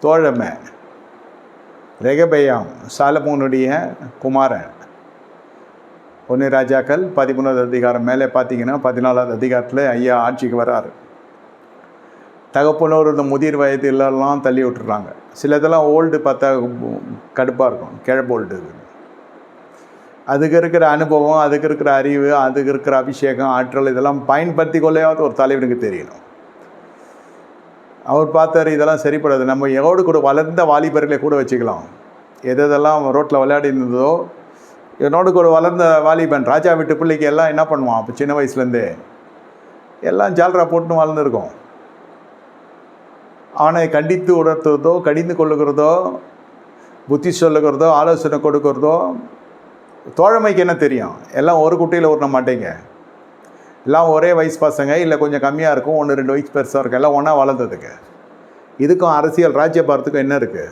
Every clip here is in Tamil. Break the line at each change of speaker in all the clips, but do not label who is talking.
தோழமை. ரெகபெயாம் சாலமோனுடைய குமாரன். 1 ராஜாக்கள் 13வது அதிகாரம் மேலே பார்த்தீங்கன்னா 14வது அதிகாரத்தில் ஐயா ஆட்சிக்கு வராரு. தகப்பனோர் இந்த முதிர் வயதுலாம் தள்ளி விட்டுறாங்க. சிலதெல்லாம் ஓல்டு பார்த்தா கடுப்பாக இருக்கும், கிழப்போல்டு. அதுக்கு இருக்கிற அனுபவம், அதுக்கு இருக்கிற அறிவு, அதுக்கு இருக்கிற அபிஷேகம், ஆற்றல் இதெல்லாம் பயன்படுத்தி கொள்ளையாவது ஒரு தலைவனுக்கு தெரியணும். அவர் பார்த்தார், இதெல்லாம் சரிப்படாது, நம்ம எவ்வளோ கூட வளர்ந்த வாலிபர்களை கூட வச்சுக்கலாம். எதெல்லாம் ரோட்டில் விளையாடி இருந்ததோ, என்னோட கூட வளர்ந்த வாலிபன் ராஜா வீட்டு பிள்ளைக்கு எல்லாம் என்ன பண்ணுவான், அப்போ சின்ன வயசுலேருந்தே எல்லாம் ஜால்ரா போட்டுன்னு வளர்ந்துருக்கோம். அவனை கண்டித்து உணர்த்துவதோ, கடிந்து கொள்ளுகிறதோ, புத்தி சொல்லுகிறதோ, ஆலோசனை கொடுக்கிறதோ, தோழமைக்கு என்ன தெரியும்? எல்லாம் ஒரு குட்டையில் ஊறின மாட்டேங்க. எல்லாம் ஒரே வயசு பசங்க, இல்லை கொஞ்சம் கம்மியாக இருக்கும், 1-2 வயசு பெருசாக இருக்கும், எல்லாம் ஒன்றா வளர்ந்ததுக்கு. இதுக்கும் அரசியல் ராஜ்யபாரத்துக்கும் என்ன இருக்குது?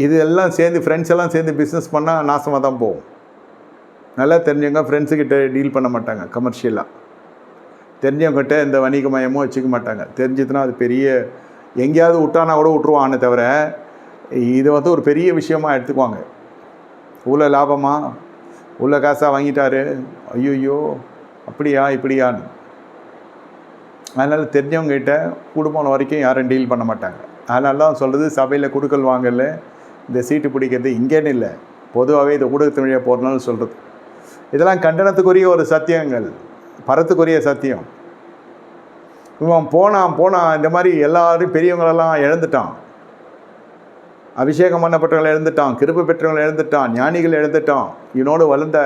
இது எல்லாம் சேர்ந்து ஃப்ரெண்ட்ஸ் எல்லாம் சேர்ந்து பிஸ்னஸ் பண்ணால் நாசமாக தான் போகும். நல்லா தெரிஞ்சவங்க ஃப்ரெண்ட்ஸுக்கிட்ட டீல் பண்ண மாட்டாங்க. கமர்ஷியலாக தெரிஞ்சவங்ககிட்ட இந்த வணிகமயமும் வச்சுக்க மாட்டாங்க. தெரிஞ்சதுன்னா அது பெரிய எங்கேயாவது விட்டானா கூட விட்ருவானே தவிர இது ஒரு பெரிய விஷயமாக எடுத்துக்குவாங்க. உள்ள லாபமா, உள்ள காசாக வாங்கிட்டாரு, ஐயோ அப்படியா இப்படியான்னு. அதனால் தெரிஞ்சவங்ககிட்ட குடும்பம் வரைக்கும் யாரும் டீல் பண்ண மாட்டாங்க. அதனால தான் சொல்கிறது, சபையில் குடுக்கல் வாங்கல, இந்த சீட்டு பிடிக்கிறது இங்கேன்னு இல்லை, பொதுவாகவே இந்த ஊடகத்து வழியாக போகிறனால சொல்கிறது. இதெல்லாம் கண்டனத்துக்குரிய ஒரு சத்தியங்கள், பரத்துக்குரிய சத்தியம். இவன் போனான் இந்த மாதிரி எல்லாரும் பெரியவங்களெல்லாம் இழந்துட்டான். அபிஷேகம் பண்ணப்பட்டவங்களை இழந்துட்டான், கிருபை பெற்றவங்களை இழந்துட்டான், ஞானிகள் இழந்துட்டான். இவனோடு வளர்ந்த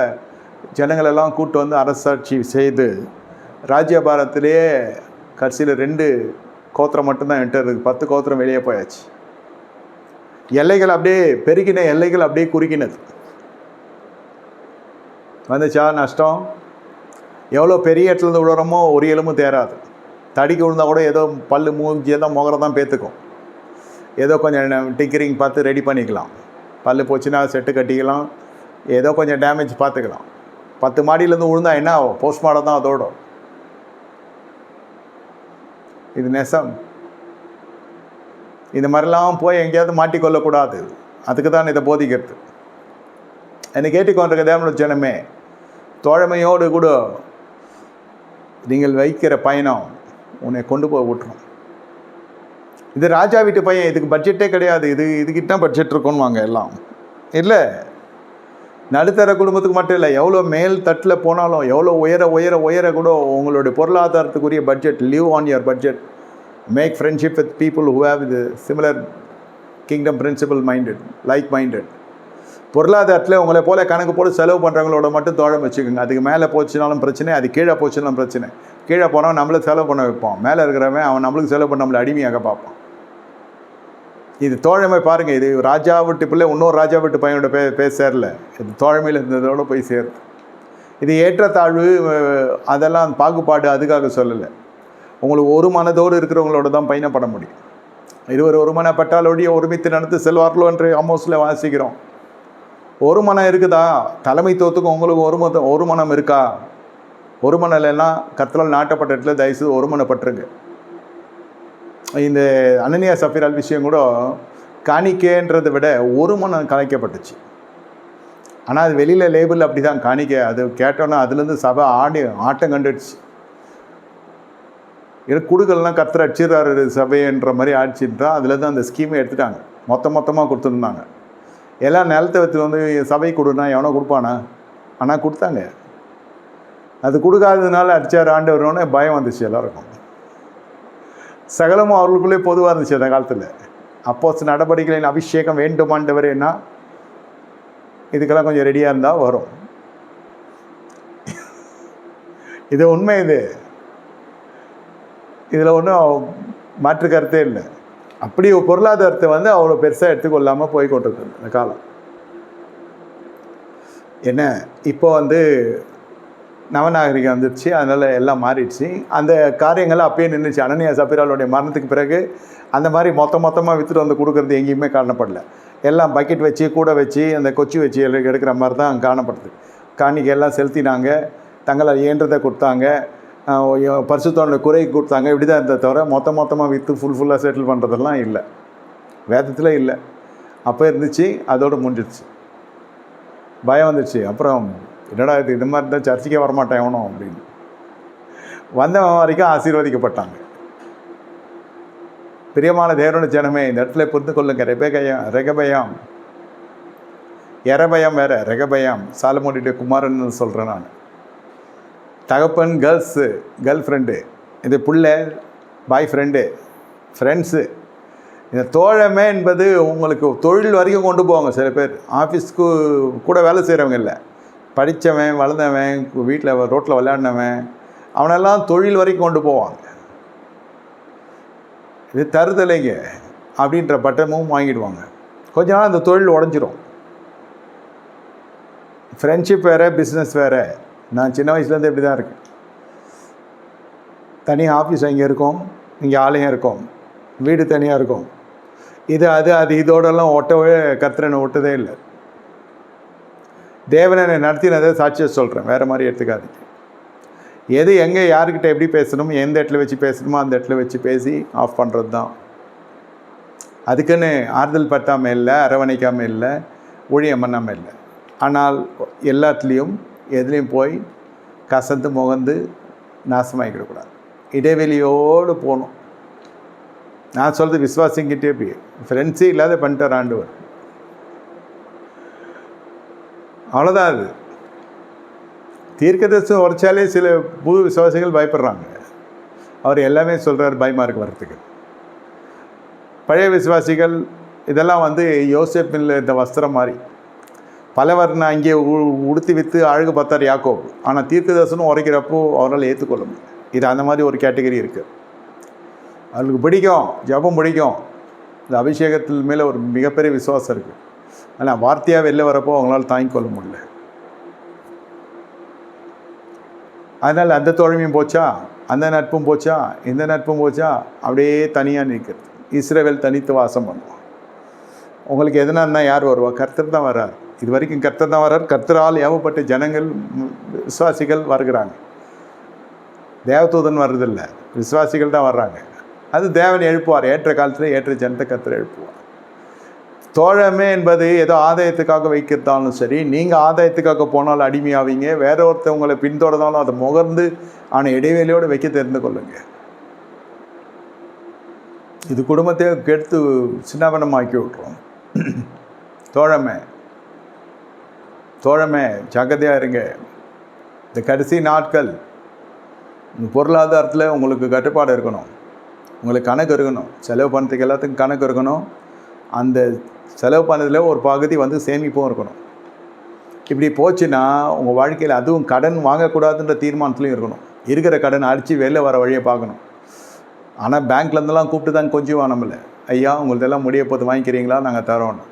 ஜனங்களெல்லாம் கூட்டு வந்து அரசாட்சி செய்து ராஜ்யபாரத்திலே கடைசியில் 2 கோத்திரம் மட்டும்தான் என்கிட்ட இருக்குது. 10 கோத்திரம் வெளியே போயாச்சு. எல்லைகள் அப்படியே பெருகின, எல்லைகள் அப்படியே குறுக்கினது. வந்துச்சா நஷ்டம்? எவ்வளோ பெரிய இடத்துலேருந்து விழுறமோ ஒரு எலும்பும் தேராது. தடிக்கு விழுந்தால் கூட ஏதோ பல்லு மூஞ்சி தான் முகரை தான் பேத்துக்கும். ஏதோ கொஞ்சம் டிங்கரிங் பார்த்து ரெடி பண்ணிக்கலாம். பல்லு போச்சுன்னா செட்டு கட்டிக்கலாம், ஏதோ கொஞ்சம் டேமேஜ் பார்த்துக்கலாம். 10 மாடியிலேருந்து விழுந்தா என்ன ஆகும்? போஸ்ட்மார்ட்டம் தான் அதோடும். இது நெசம். இந்த மாதிரிலாம் போய் எங்கேயாவது மாட்டிக்கொள்ளக்கூடாது. அதுக்கு தான் இதை போதிக்கிறது. என்னை கேட்டுக்கொண்டிருக்க தேவனுடைய ஜனமே, தோழமையோடு கூட நீங்கள் வைக்கிற பயணம் உன்னை கொண்டு போய் விட்டுரும். இது ராஜா வீட்டு பையன், இதுக்கு பட்ஜெட்டே கிடையாது. இதுக்கிட்ட பட்ஜெட் இருக்குன்னு வாங்க எல்லாம் இல்லை. நடுத்தர குடும்பத்துக்கு மட்டும் இல்லை, எவ்வளோ மேல் தட்டில் போனாலும், எவ்வளோ உயர கூட உங்களுடைய பொருளாதாரத்துக்குரிய budget. Live on your budget. Make friendship with people who have இது similar kingdom principal minded, like minded. பொருளாதாரத்தில் உங்களை போல கணக்கு போட்டு செலவு பண்ணுறவங்களோட மட்டும் தோழமை வச்சுக்கோங்க. அதுக்கு மேலே போச்சுனாலும் பிரச்சனை, அது கீழே போச்சுனாலும் பிரச்சனை. கீழே போனால் நம்மளை செலவு பண்ண வைப்பான், மேலே இருக்கிறவன் அவன் நம்மளுக்கு செலவு பண்ண நம்மளை அடிமையாக பார்ப்பான். இது தோழமை பாருங்கள். இது ராஜா வீட்டு பிள்ளை இன்னொரு ராஜா வீட்டு பையனோட பேச சேரல, இது தோழமையில் இருந்ததோடு போய் சேருது. இது ஏற்றத்தாழ்வு அதெல்லாம் பாகுபாடு அதுக்காக சொல்லலை. உங்களுக்கு ஒரு மனதோடு இருக்கிறவங்களோட தான் பயணப்பட முடியும். இருவர் ஒரு மனப்பட்டாலொழிய ஒருமித்து நடந்து செல்வார்களோ என்று ஆமோஸில் வாசிக்கிறோம். ஒரு மனம் இருக்குதா? தலைமைத்துவத்துக்கும் உங்களுக்கு ஒரு மனம் இருக்கா? ஒரு மனம் இல்லைன்னா கர்த்தரால் நாட்டப்பட்ட இடத்துல தயவுசெய்து ஒரு மனப்பட்டுருங்க. இந்த அனனியா சஃபீரால் விஷயம் கூட காணிக்கைன்றதை விட ஒரு மனம் கலைக்கப்பட்டுச்சு. ஆனால் அது வெளியில் லேபிள் அப்படி தான் காணிக்கை. அது கேட்டோன்னா அதுலேருந்து சபை ஆட்டம் கண்டுடுச்சு. குடுக்கள்லாம் கர்த்தர் அடிச்சிடுறாரு சபைன்ற மாதிரி ஆட்சின்றா அதுலேருந்து அந்த ஸ்கீமை எடுத்துட்டாங்க. மொத்தமாக கொடுத்துருந்தாங்க. எல்லாம் நிலத்தை வச்சு வந்து சபை கொடுனா எவனோ கொடுப்பானா? ஆனால் கொடுத்தாங்க. அது கொடுக்காததுனால அடித்தார் ஆண்டவரோன்னு பயம் வந்துச்சு எல்லாருக்கும். சகலமும் அவர்களுக்குள்ளே பொதுவாக இருந்துச்சு அந்த காலத்தில். அப்போஸ்தலர் நடவடிக்கைகளின் அபிஷேகம் வேண்டுமாண்டவரேன்னா இதுக்கெல்லாம் கொஞ்சம் ரெடியாக இருந்தால் வரும். இது உண்மை. இதில் ஒன்றும் மாற்று கருத்தே இல்லை. அப்படி பொருளாதாரத்தை வந்து அவ்வளோ பெருசாக எடுத்துக்கொள்ளாமல் போய் கொண்டிருக்கு இந்த காலம். என்ன இப்போ வந்து நவநாகரிகம் வந்துடுச்சு, அதனால் எல்லாம் மாறிடுச்சு. அந்த காரியங்கள் அப்பயே நின்றுச்சு. அனனியா சப்பீராளுடைய மரணத்துக்கு பிறகு அந்த மாதிரி மொத்தமாக விற்றுட்டு வந்து கொடுக்குறது எங்கேயுமே காணப்படல. எல்லாம் பக்கெட் வச்சு கூட வச்சு அந்த கொச்சி வச்சு எடுக்கிற மாதிரி தான் காணப்படுது. காணிக்கை எல்லாம் செலுத்தினாங்க, தங்களை இயன்றதை கொடுத்தாங்க. பரிசுத்தோட குறை கொடுத்தாங்க, இப்படி தான் இருந்ததை தவிர மொத்தமாக விற்று ஃபுல்லாக செட்டில் பண்ணுறதெல்லாம் இல்லை, வேதத்தில் இல்லை. அப்போ இருந்துச்சு, அதோடு முடிஞ்சிடுச்சு. பயம் வந்துடுச்சு. அப்புறம் என்னடா இது மாதிரி இருந்தால் சர்ச்சைக்கே வரமாட்டேன் எவனும் அப்படின்னு. வந்தவன் வரைக்கும் ஆசீர்வதிக்கப்பட்டாங்க. பிரியமான தேவனுடைய ஜனமே, இந்த இடத்துல புரிந்து கொள்ளுங்க. எரபயம் வேற, ரெகபயம் சாலமோனுடைய குமாரன் சொல்கிறேன் நான். தகப்பன் கேர்ள் ஃப்ரெண்டு, இது பிள்ளை பாய் ஃப்ரெண்ட்ஸு. இந்த தோழமை என்பது உங்களுக்கு தொழில் வரைக்கும் கொண்டு போவாங்க. சில பேர் ஆஃபீஸ்க்கு கூட வேலை செய்கிறவங்க இல்லை, படித்தவன் வளர்ந்தவன் வீட்டில் ரோட்டில் விளையாடினவன் அவனெல்லாம் தொழில் வரைக்கும் கொண்டு போவாங்க. இது தருதலைங்க அப்படின்ற பட்டமும் வாங்கிடுவாங்க. கொஞ்ச நாள் அந்த தொழில் உடஞ்சிரும். ஃப்ரெண்ட்ஷிப் வேறு, பிஸ்னஸ் வேறு. நான் சின்ன வயசுலேருந்து இப்படி தான் இருக்கேன். தனியாக ஆஃபீஸ் அங்கே இருக்கும், இங்கே ஆலயம் இருக்கும், வீடு தனியாக இருக்கும். அது இதோடெல்லாம் ஒட்டவே கர்த்தரனை ஒட்டதே இல்லை. தேவனை நடத்தினதை சாட்சியை சொல்கிறேன், வேறு மாதிரி எடுத்துக்காதீங்க. எது எங்கே யார்கிட்ட எப்படி பேசணும், எந்த இடத்துல வச்சு பேசணுமோ அந்த இடத்துல வச்சு பேசி ஆஃப் பண்ணுறது தான். அதுக்குன்னு ஆறுதல் படுத்தாமல் இல்லை, அரவணைக்காமல் இல்லை, ஊழியம் பண்ணாமல் இல்லை. ஆனால் எல்லாத்துலேயும் எதுலேயும் போய் கசந்து முகந்து நாசமாகிக்கிடக்கூடாது. இடைவெளியோடு போகணும். நான் சொல்கிறது விசுவாசிங்கிட்டே போய் ஃப்ரெண்ட்ஸே இல்லாத பண்ணிட்டார் ஆண்டவர். அவ்வளோதான். அது தீர்க்கதரிசனம் உரைச்சாலே சில புது விசுவாசிகள் பயப்படுறாங்க. அவர் எல்லாமே சொல்கிறார் பயமாக இருக்கு வர்றதுக்கு. பழைய விசுவாசிகள் இதெல்லாம் யோசேப்பில் இந்த வஸ்திரம் மாதிரி பலவர் நான் இங்கே உடுத்தி விற்று அழகு பார்த்தார் யாக்கோபு. ஆனால் தீர்க்கதரிசனம் உரைக்கிறப்போ அவரால் ஏற்றுக்கொள்ள முடியும். இது அந்த மாதிரி ஒரு கேட்டகரி இருக்குது. அவர்களுக்கு பிடிக்கும், ஜபம் பிடிக்கும், இந்த அபிஷேகத்தில் மேலே ஒரு மிகப்பெரிய விசுவாசம் இருக்குது. ஆனால் வார்த்தையாக வெளில வரப்போ அவங்களால் தாங்கிக் கொள்ள முடியல. அதனால் அந்த தோழமையும் போச்சா, அந்த நட்பும் போச்சா, இந்த நட்பும் போச்சா, அப்படியே தனியாக நிற்கிறது. இஸ்ரவேல் தனித்து வாசம் பண்ணுவான். உங்களுக்கு எதுனா இருந்தால் யார் வருவா? கர்த்தர் தான் வர்றார். இது வரைக்கும் கர்த்தர் தான் வர்றார். கர்த்தரால் ஏவப்பட்ட ஜனங்கள் விசுவாசிகள் வருகிறாங்க. தேவதூதன் வர்றதில்லை, விசுவாசிகள் தான் வர்றாங்க. அது தேவன் எழுப்புவார். ஏற்ற காலத்தில் ஏற்ற ஜனத்தை கர்த்தர் எழுப்புவார். தோழமை என்பது ஏதோ ஆதாயத்துக்காக வைக்கிறதாலும் சரி, நீங்கள் ஆதாயத்துக்காக போனாலும் அடிமையாவீங்க. வேற ஒருத்தவங்களை பின்தொடர்ந்தாலும் அதை முகர்ந்து ஆனால் இடைவெளியோடு வைக்க தெரிந்து கொள்ளுங்க. இது குடும்பத்தை கெடுத்து சின்னாபனமாக்கி விட்றோம். தோழமை ஜாக்கிரதையாக இருங்க. இந்த கடைசி நாட்கள் பொருளாதாரத்தில் உங்களுக்கு கட்டுப்பாடு இருக்கணும், உங்களுக்கு கணக்கு இருக்கணும். செலவு பண்ணுறதுக்கு எல்லாத்துக்கும் கணக்கு இருக்கணும். அந்த செலவு பண்ணதில் ஒரு பகுதி சேமிப்பும் இருக்கணும். இப்படி போச்சுன்னா உங்கள் வாழ்க்கையில் அதுவும் கடன் வாங்கக்கூடாதுன்ற தீர்மானத்துலையும் இருக்கணும். இருக்கிற கடன் அடித்து வெளில வர வழியை பார்க்கணும். ஆனால் பேங்க்லேருந்தெல்லாம் கூப்பிட்டு தான் கொஞ்சம் நம்மள, ஐயா உங்களதெல்லாம் முடிய போது வாங்கிக்கிறீங்களா, நாங்கள் தரோன்னு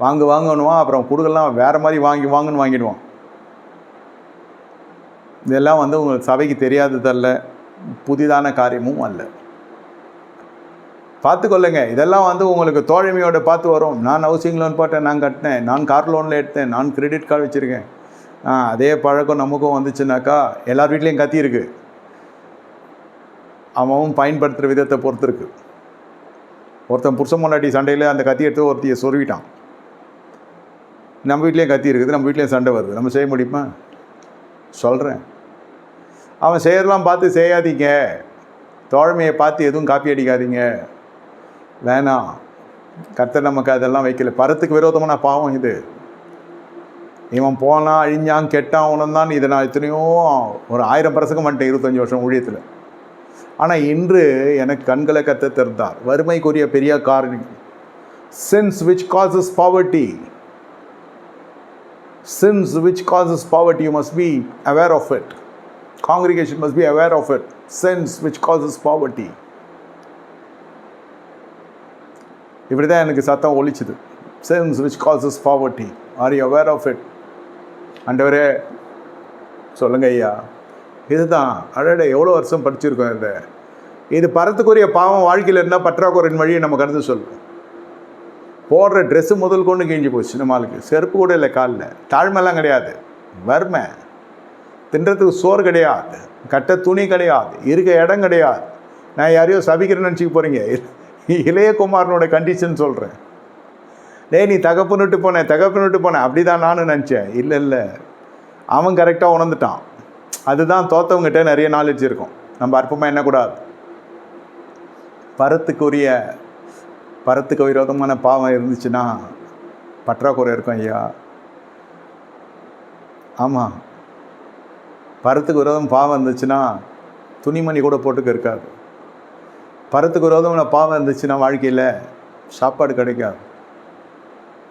வாங்கணுவான். அப்புறம் கொடுக்கலாம் வேறு மாதிரி வாங்குன்னு வாங்கிடுவான். இதெல்லாம் உங்களுக்கு சபைக்கு தெரியாததல்ல, புதிதான காரியமும் அல்ல. பார்த்துக்கொள்ளுங்க. இதெல்லாம் உங்களுக்கு தோழமையோட பார்த்து வரும். நான் ஹவுசிங் லோன் போட்டேன், நான் கட்டினேன், நான் கார் லோனில் எடுத்தேன், நான் கிரெடிட் கார்டு வச்சுருக்கேன். அதே பழக்கம் நமக்கும் வந்துச்சுனாக்கா எல்லார் வீட்லேயும் கத்தி இருக்குது. அவன் பயன்படுத்துகிற விதத்தை பொறுத்து இருக்குது. ஒருத்தன் புருஷன் பொண்டாட்டி சண்டையில் அந்த கத்தி எடுத்து ஒருத்தையை சொருவிட்டான். நம்ம வீட்லேயும் கத்தி இருக்குது, நம்ம வீட்லேயும் சண்டை வருது. நம்ம செய்ய முடியுமா? சொல்கிறேன். அவன் செய்யறதெல்லாம் பார்த்து செய்யாதீங்க. தோழமையை பார்த்து எதுவும் காப்பி அடிக்காதீங்க, வேணாம். கர்த்தர் நமக்கு அதெல்லாம் வைக்கல. பரத்துக்கு விரோதமான பாவம் இது. இவன் போனான், அழிஞ்சான், கெட்டான், உணர்ந்தான். இதை நான் எத்தனையோ ஒரு 1000 பிரசங்கம் பண்ணிட்டேன் 25 வருஷம் ஊழியத்தில். ஆனால் இன்று எனக்கு கண்களை கத்த திறந்தார். வறுமைக்குரிய பெரிய காரணம் sins which causes poverty. Sins which causes poverty, you must be aware of it. Congregation must be aware of it. Sins which causes poverty. இப்படி தான் எனக்கு சத்தம் ஒலிச்சுது. Sins which causes poverty. Are you aware of it? ஆண்டவரே சொல்லுங்க ஐயா. இதுதான் அடடே எவ்வளோ வருஷம் படிச்சிருக்கோம். இது பரத்துக்குரிய பாவம் வாழ்க்கையில் இருந்தால் பற்றாக்குறையின் வழியை நம்ம கடந்து சொல்லுவோம். போடுற ட்ரெஸ்ஸு முதல் கொண்டு கிழிஞ்சு போச்சு. நம்மளுக்கு செருப்பு கூட இல்லை காலில். தாழ்மைலாம் கிடையாது, வறுமை. தின்றதுக்கு சோறு கிடையாது. கட்ட துணி கிடையாது, இருக்க இடம் கிடையாது. நான் யாரையோ சபிக்கிறேன்னு நினச்சிக்க போகிறீங்க. இளையகுமாரனோட கண்டிஷன் சொல்கிறேன். டேய் நீ தகப்புன்னு விட்டு போனேன் அப்படி தான் நானும் நினச்சேன். இல்லை, அவன் கரெக்டாக உணர்ந்துட்டான். அதுதான் தோற்றவங்ககிட்ட நிறைய நாலேஜ் இருக்கும். நம்ம அற்பமாக எண்ணக்கூடாது. பரத்துக்கு விரோதமான பாவம் இருந்துச்சுன்னா பற்றாக்குறை இருக்கும் ஐயா. ஆமாம், பரத்துக்கு விரோதம் பாவம் இருந்துச்சுன்னா துணிமணி கூட போட்டுக்க இருக்காது. பரத்துக்கு விரோதமான பாவம் இருந்துச்சுன்னா வாழ்க்கையில் சாப்பாடு கிடைக்காது,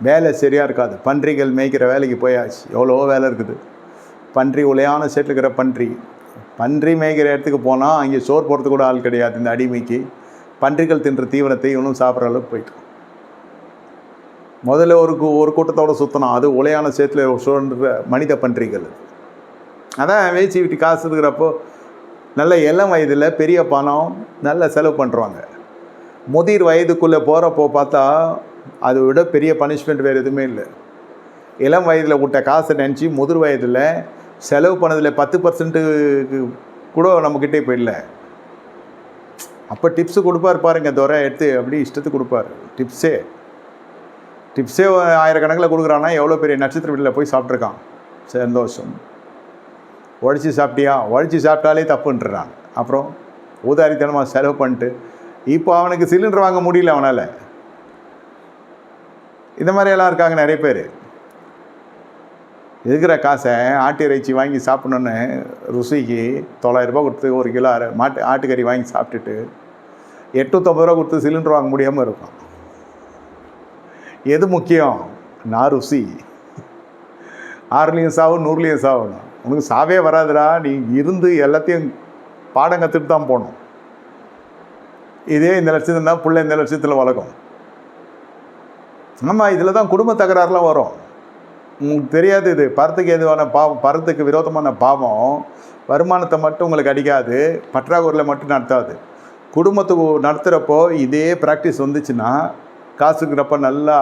வேலை சரியாக இருக்காது. பன்றிகள் மேய்க்கிற வேலைக்கு போயாச்சு, எவ்வளோ வேலை இருக்குது. பன்றி உலையான சேட்டில் இருக்கிற பன்றி மேய்க்கிற இடத்துக்கு போனால் அங்கே சோறு போடுறதுக்கு கூட ஆள் கிடையாது. இந்த அடிமைக்கு பன்றிகள் தின்ற தீவனத்தை இவனும் சாப்பிட்ற அளவுக்கு போயிட்டான். முதல்ல ஒரு கூட்டத்தோடு சுற்றினான். அது உலையான சேத்துல சுழன்ற மனித பன்றிகள். அதான் வேச்சி விட்டு காசு இருக்கிறப்போ நல்ல இளம் வயதில் பெரிய பணம் நல்ல செலவு பண்ணுறாங்க. முதிர் வயதுக்குள்ளே போகிறப்போ பார்த்தா அதை விட பெரிய பனிஷ்மெண்ட் வேறு எதுவுமே இல்லை. இளம் வயதில் விட்ட காசை நினச்சி முதிர் வயதில் செலவு பண்ணதில் 10% கூட நம்மக்கிட்டே போயிடல. அப்போ டிப்ஸு கொடுப்பார் பாருங்க, துறை எடுத்து அப்படி இஷ்டத்துக்கு கொடுப்பார். டிப்ஸே ஆயிரக்கணக்கில் கொடுக்குறான்னா எவ்வளோ பெரிய நட்சத்திர வீட்டில் போய் சாப்பிட்ருக்கான். சந்தோஷம். உழைச்சி சாப்பிட்டாலே தப்புன்றான். அப்புறம் ஊதாரித்தனமாக செலவு பண்ணிட்டு இப்போ அவனுக்கு சிலிண்டர் வாங்க முடியல அவனால். இந்த மாதிரியெல்லாம் இருக்காங்க நிறைய பேர். இருக்கிற காசை ஆட்டு இறைச்சி வாங்கி சாப்பிட்ணுன்னு ருசிக்கு 900 ரூபா கொடுத்து 1 கிலோ ஆட்டுக்கறி வாங்கி சாப்பிட்டுட்டு 850 ரூபா கொடுத்து சிலிண்டர் வாங்க முடியாமல் இருக்கும். எது முக்கியம்? நான் ருசி. 6லேயும் சாவு 100லேயும் சாவணும். உனக்கு சாவே வராதுடா, நீ இருந்து எல்லாத்தையும் பாடம் கற்றுட்டு தான் போகணும். இதே இந்த லட்சத்தில் தான் பிள்ளை இந்த லட்சத்தில் வளர்க்கும். ஆமாம், இதில் தான் குடும்ப தகராறுலாம் வரும். உங்களுக்கு தெரியாது. இது பரத்துக்கு எதுவான பாவம், பரத்துக்கு விரோதமான பாவம் வருமானத்தை மட்டும் உங்களுக்கு அடிக்காது, பற்றாக்குறையில் மட்டும் நடத்தாது. குடும்பத்துக்கு நடத்துகிறப்போ இதே ப்ராக்டிஸ் வந்துச்சுன்னா காசுக்கிறப்ப நல்லா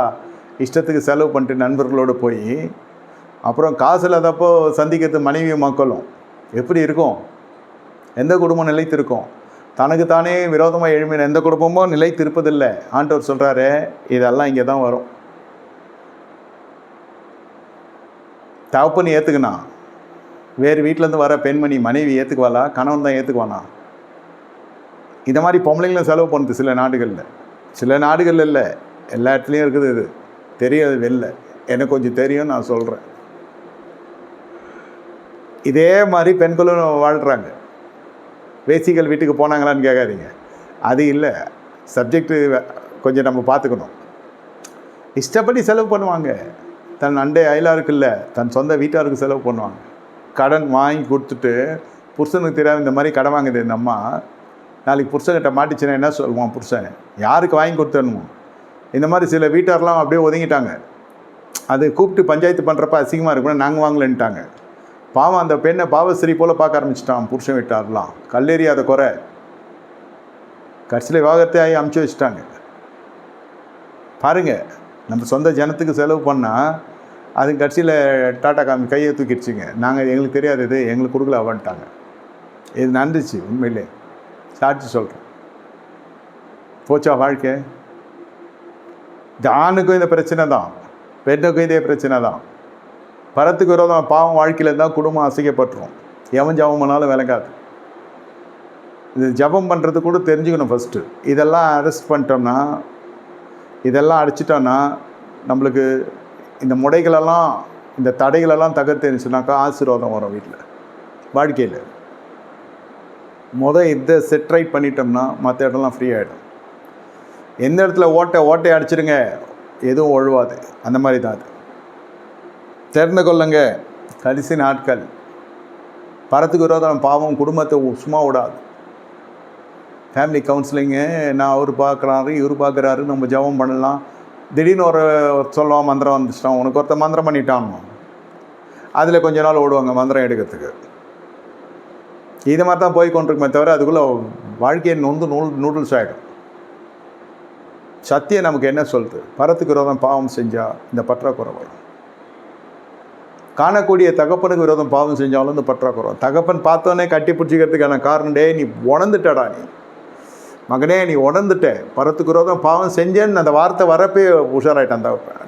இஷ்டத்துக்கு செலவு பண்ணிட்டு நண்பர்களோடு போய் அப்புறம் காசு இல்லாதப்போ சந்திக்கிறது மனைவி மக்களும் எப்படி இருக்கும்? எந்த குடும்பம் நிலைத்திருக்கும்? தனக்கு தானே விரோதமாக எழுமின எந்த குடும்பமும் நிலைத்திருப்பதில்லை. ஆண்டவர் சொல்கிறாரு, இதெல்லாம் இங்கே தான் வரும். தகப்பன்னு ஏற்றுக்கினா வேறு வீட்டிலேருந்து வர பெண்மணி மனைவி ஏற்றுக்குவாளா? கணவன் தான் ஏற்றுக்குவானா? இந்த மாதிரி பொம்பளைங்களும் செலவு பண்ணுது சில நாடுகளில் இல்லை, எல்லா இடத்துலையும் இருக்குது. இது தெரியாது வெளில, எனக்கு கொஞ்சம் தெரியும், நான் சொல்கிறேன். இதே மாதிரி பெண்களும் வாழ்கிறாங்க. வேசிகள் வீட்டுக்கு போனாங்களான்னு கேட்காதீங்க, அது இல்லை. சப்ஜெக்டு கொஞ்சம் நம்ம பார்த்துக்கணும். இஷ்டப்படி செலவு பண்ணுவாங்க. தன் அண்டை அயலாருக்கு இல்லை, தன் சொந்த வீட்டாருக்கு செலவு பண்ணுவாங்க. கடன் வாங்கி கொடுத்துட்டு புருஷனுக்கு தெரியாது இந்த மாதிரி கடன் வாங்குது இந்த அம்மா. நாளைக்கு புருஷன்கிட்ட மாட்டிச்சுன்னா என்ன சொல்லுவான் புருஷன்? யாருக்கு வாங்கி கொடுத்தணுமோ? இந்த மாதிரி சில வீட்டாரெலாம் அப்படியே ஒதுங்கிட்டாங்க. அது கூப்பிட்டு பஞ்சாயத்து பண்ணுறப்ப அசிங்கமாக இருக்குன்னு நாங்கள் வாங்கலன்ட்டாங்க. பாவம் அந்த பெண்ணை பாவஸ்ரீ போல் பார்க்க ஆரம்பிச்சிட்டான் புருஷன் வீட்டாரெலாம். கல்லெறியாத குறை. கடைசியில் விவாகரத்தை ஆகி அமுச்சு வச்சுட்டாங்க. பாருங்கள், நம்ம சொந்த ஜனத்துக்கு செலவு பண்ணால் அது கடைசியில் டாட்டா காமி கையை தூக்கிடுச்சிங்க. நாங்கள் எங்களுக்கு தெரியாது, இது எங்களுக்கு கொடுக்கல அவன்ட்டாங்க. இது நடந்துச்சு உண்மையிலே, சாட்சி சொல்கிறேன். போச்சா வாழ்க்கை? ஆணுக்கும் இந்த பிரச்சனை தான், பெண்ணுக்கும் இதே பிரச்சனை தான். பரத்துக்கு விரோதம் பாவம் வாழ்க்கையில் தான் குடும்பம் அசைக்கப்பட்டுரும். எவன் ஜபம் பண்ணாலும் விளங்காது. இது ஜபம் பண்ணுறது கூட தெரிஞ்சுக்கணும் ஃபஸ்ட்டு. இதெல்லாம் அரெஸ்ட் பண்ணிட்டோம்னா, இதெல்லாம் அடிச்சிட்டோன்னா நம்மளுக்கு இந்த முடைகளெல்லாம் இந்த தடைகளெல்லாம் தகர்த்துச்சுனாக்கா ஆசீர்வாதம் வரும் வீட்டில் வாழ்க்கையில். இதை செட்ரைட் பண்ணிட்டோம்னா மற்ற இடம்லாம் ஃப்ரீ ஆகிடும். எந்த இடத்துல ஓட்டை அடிச்சிடுங்க, எதுவும் ஒழுவாது. அந்த மாதிரி தான் அது. தெரிந்து கொள்ளுங்க, கடைசி நாட்கள் பரத்துக்கு விரோதம் பாவம் குடும்பத்தை சும்மா விடாது. ஃபேமிலி கவுன்சிலிங்கு, நான் அவர் பார்க்குறாரு இவர் பார்க்குறாரு, நம்ம ஜபம் பண்ணலாம். திடீர்னு ஒரு சொல்லுவான் மந்திரம் வந்துச்சிட்டான், உனக்கு ஒருத்தர் மந்திரம் பண்ணிட்டானோ, அதில் கொஞ்ச நாள் ஓடுவாங்க மந்திரம் எடுக்கிறதுக்கு. இது மாதிரி தான் போய் கொண்டிருக்குமே தவிர அதுக்குள்ளே வாழ்க்கையை நூடுல்ஸ் ஆகிடும். சத்தியம் நமக்கு என்ன சொல்லுது? பரத்துக்கு விரோதம் பாவம் செஞ்சால் இந்த பற்றாக்குறை வரும். காணக்கூடிய தகப்பனுக்கு விரோதம் பாவம் செஞ்சாலும் இந்த பற்றாக்குறோம். தகப்பன் பார்த்தோன்னே கட்டி பிடிச்சிக்கிறதுக்கான காரணம், டே நீ உணர்ந்துட்டடா, நீ மகனே நீ உணர்ந்துட்ட, பரத்துக்கு விரோதம் பாவம் செஞ்சேன்னு அந்த வார்த்தை வரப்பே உஷாராயிட்டான் தகப்பன்.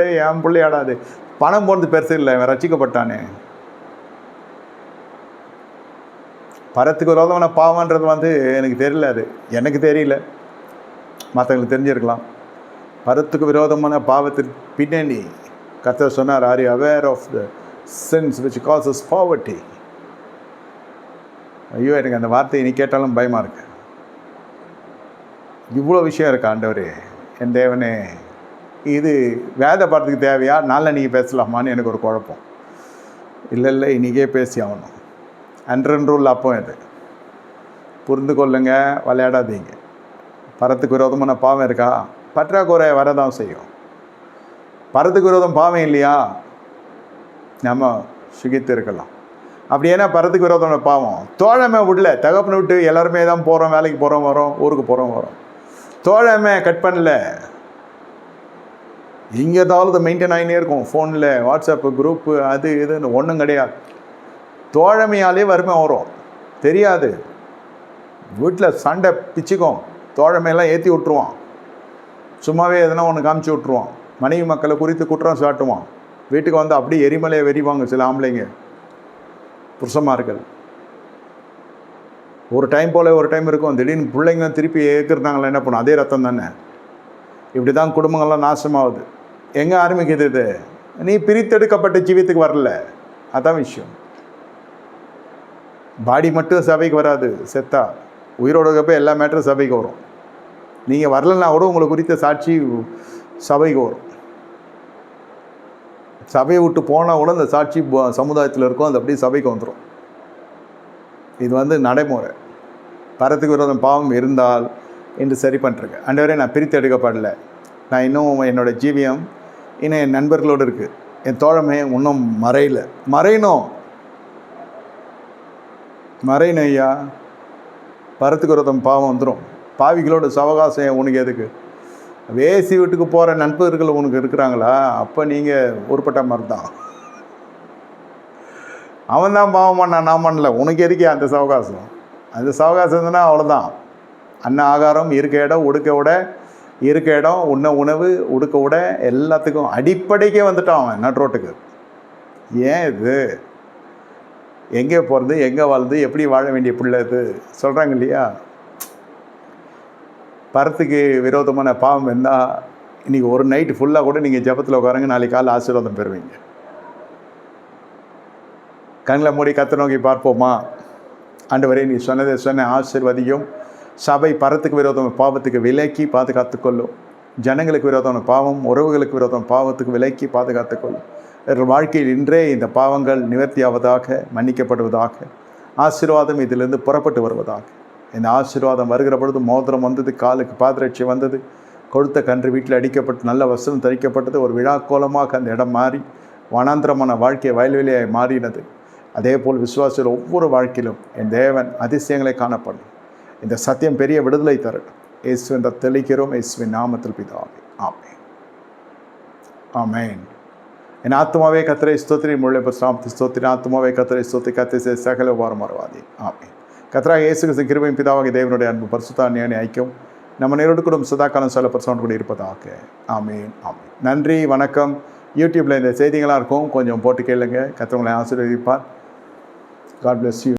டே என் பிள்ளையாடாது, பணம் போனது பெருசு இல்லை, அவன் ரசிக்கப்பட்டானே. பரத்துக்கு விரோதமான பாவன்றது வந்து எனக்கு தெரியல, அது எனக்கு தெரியல, மற்றவங்களுக்கு தெரிஞ்சிருக்கலாம். பரத்துக்கு விரோதமான பாவத்திற்கு பின்னணி கர்த்தர் சொன்னார், are you aware of the sins which causes poverty. ஐயோ, எனக்கு அந்த வார்த்தையை நீ கேட்டாலும் பயமாக இருக்கு. இவ்வளோ விஷயம் இருக்கு ஆண்டவரே, என் தேவனே, இது வேத பாடத்துக்கு தேவையா, நாளில் நீங்கள் பேசலாமான்னு எனக்கு ஒரு குழப்பம். இல்லை இன்றைக்கே பேசி ஆகணும். அன்றன்றுள்ள அப்போ இது புரிந்து கொள்ளுங்க, விளையாடாதீங்க. பரத்துக்கு விரோதமான பாவம் இருக்கா, பற்றாக்குறை வரதான் செய்யும். பரத்துக்கு விரோதம் பாவம் இல்லையா, நம்ம சுகித்து இருக்கலாம். அப்படி ஏன்னா பரத்துக்கு விரோதமான பாவம் தோழமை விடல, தகப்பனை விட்டு எல்லாருமே தான் போகிறோம், வேலைக்கு போகிறோம் வரோம், ஊருக்கு போகிறோம் வரோம், தோழமை கட் பண்ணல. இங்கே ஏதாவது மெயின்டைன் ஆகினே இருக்கும், ஃபோனில் வாட்ஸ்அப்பு குரூப்பு அது இதுன்னு ஒன்றும் கிடையாது. தோழமையாலே வறுமை வரும், தெரியாது. வீட்டில் சண்டை பிச்சுக்கும், தோழமையெல்லாம் ஏற்றி விட்ருவான், சும்மாவே எதனா ஒன்று காமிச்சு விட்ருவான், மனைவி மக்களை குறித்து குற்றம் சாட்டுவான். வீட்டுக்கு வந்து அப்படியே எரிமலையை வெறிவாங்க சில ஆம்பளைங்க, புருஷமார்கள். ஒரு டைம் போல் ஒரு டைம் இருக்கும், திடீர்னு பிள்ளைங்க திருப்பி ஏற்கிறாங்களா, என்ன பண்ணும், அதே ரத்தம் தானே. இப்படி தான் குடும்பங்கள்லாம் நாசமாகுது. எங்கே ஆரம்பிக்குது இது, நீ பிரித்தெடுக்கப்பட்ட ஜீவியத்துக்கு வரல, அதான் விஷயம். பாடி மட்டும் சபைக்கு வராது, செத்தா உயிரோடு இருக்கப்போ எல்லா மேட்டரும் சபைக்கு வரும். நீங்கள் வரலன்னா கூட உங்களை குறித்த சாட்சி சபைக்கு வரும். சபையை விட்டு போனால் கூட அந்த சாட்சி சமுதாயத்தில் இருக்கும், அது அப்படியே சபைக்கு வந்துடும். இது வந்து நடைமுறை. பரத்துக்கு விரோதம் பாவம் இருந்தால் என்று சரி பண்ணிருக்கேன். ஆண்டவரே, நான் பிரித்து எடுக்கப்படலை, நான் இன்னும் என்னோடய ஜீவியம் இன்னும் என் நண்பர்களோடு இருக்குது, என் தோழமை இன்னும் மறையணும் ஐயா. பரத்துக்கு விரோதம் பாவம் வந்துடும். பாவிகளோட சவகாசம் உனக்கு எதுக்கு? வேசி வீட்டுக்கு போகிற நண்பர்கள் உனக்கு இருக்கிறாங்களா, அப்போ நீங்கள் உருப்பட்ட மாதிரி தான். அவன் தான் பாவம் பண்ணான், நான் பண்ணல, உனக்கு எதுக்கே அந்த சவகாசம்? அந்த சவகாசம் இருந்ததுன்னா அவ்வளோதான். அன்ன ஆகாரம், இருக்க இடம், உடுக்க விட, இருக்க இடம், உண்ண உணவு, உடுக்க விட, எல்லாத்துக்கும் அடிப்படைக்கே வந்துட்டான் அவன் நட்ரோட்டுக்கு. ஏன் இது? எங்கே போகிறது, எங்கே வாழ்ந்து, எப்படி வாழ வேண்டிய பிள்ளை இது சொல்கிறாங்க இல்லையா? பரத்துக்கு விரோதமான பாவம் இருந்தால் இன்றைக்கி ஒரு நைட்டு ஃபுல்லாக கூட நீங்கள் ஜபத்தில் உட்காருங்க, நாளைக்கு காலை ஆசீர்வாதம் பெறுவீங்க. கண்களை மூடி கர்த்தரை நோக்கி பார்ப்போமா? ஆண்டவரே, நீ சொன்ன ஆசீர்வதியும். சபை பரத்துக்கு விரோதமான பாவத்துக்கு விலக்கி பாதுகாத்துக்கொள்ளும். ஜனங்களுக்கு விரோதமான பாவம், உறவுகளுக்கு விரோதமான பாவத்துக்கு விலக்கி பாதுகாத்துக்கொள்ளும். வாழ்க்கையில் இன்றே இந்த பாவங்கள் நிவர்த்தியாவதாக, மன்னிக்கப்படுவதாக. ஆசீர்வாதம் இதிலிருந்து புறப்பட்டு வருவதாக. இந்த ஆசீர்வாதம் வருகிற பொழுது மோதிரம் வந்தது, காலுக்கு பாதரட்சி வந்தது, கொழுத்த கன்று வீட்டில் அடிக்கப்பட்டு நல்ல வசனம் தரிக்கப்பட்டது. ஒரு விழாக்கோலமாக அந்த இடம் மாறி வனாந்திரமான வாழ்க்கை வயல்வெளியாய் மாறினது. அதே போல் விசுவாசிகள் ஒவ்வொரு வாழ்க்கையிலும் என் தேவன் அதிசயங்களை காணப்படும். இந்த சத்தியம் பெரிய விடுதலை தரட்டும். இயேசுவின் தெளிக்கிறோம், இயேசுவின் நாமத்தில் பிதாவே, ஆமென். ஆமென். என் ஆத்மாவே கர்த்தரை ஸ்தோத்திரி, முழுவதும் பரிசுத்த ஸ்தோத்திரி. ஆத்மாவே கர்த்தரை ஸ்தோத்திரி, கர்த்தர் சகல உபகாரம் மறவாதே. ஆமென். கர்த்தராகிய இயேசு கிறிஸ்துவின் கிருபையும் பிதாவாகிய தேவனுடைய அன்பு பரிசுத்த அன்யோன்ய ஐக்கியம் நம்ம நேரோடு சதா காலம் சொல்ல பரிசுத்தோடு கூட இருப்பதாக. ஆமென். ஆமென். நன்றி, வணக்கம். யூடியூப்பில் இந்த செய்திகளாக இருக்கும், கொஞ்சம் போட்டு கேளுங்க. கர்த்தர் உங்களை ஆசீர்வதிப்பார். God bless you.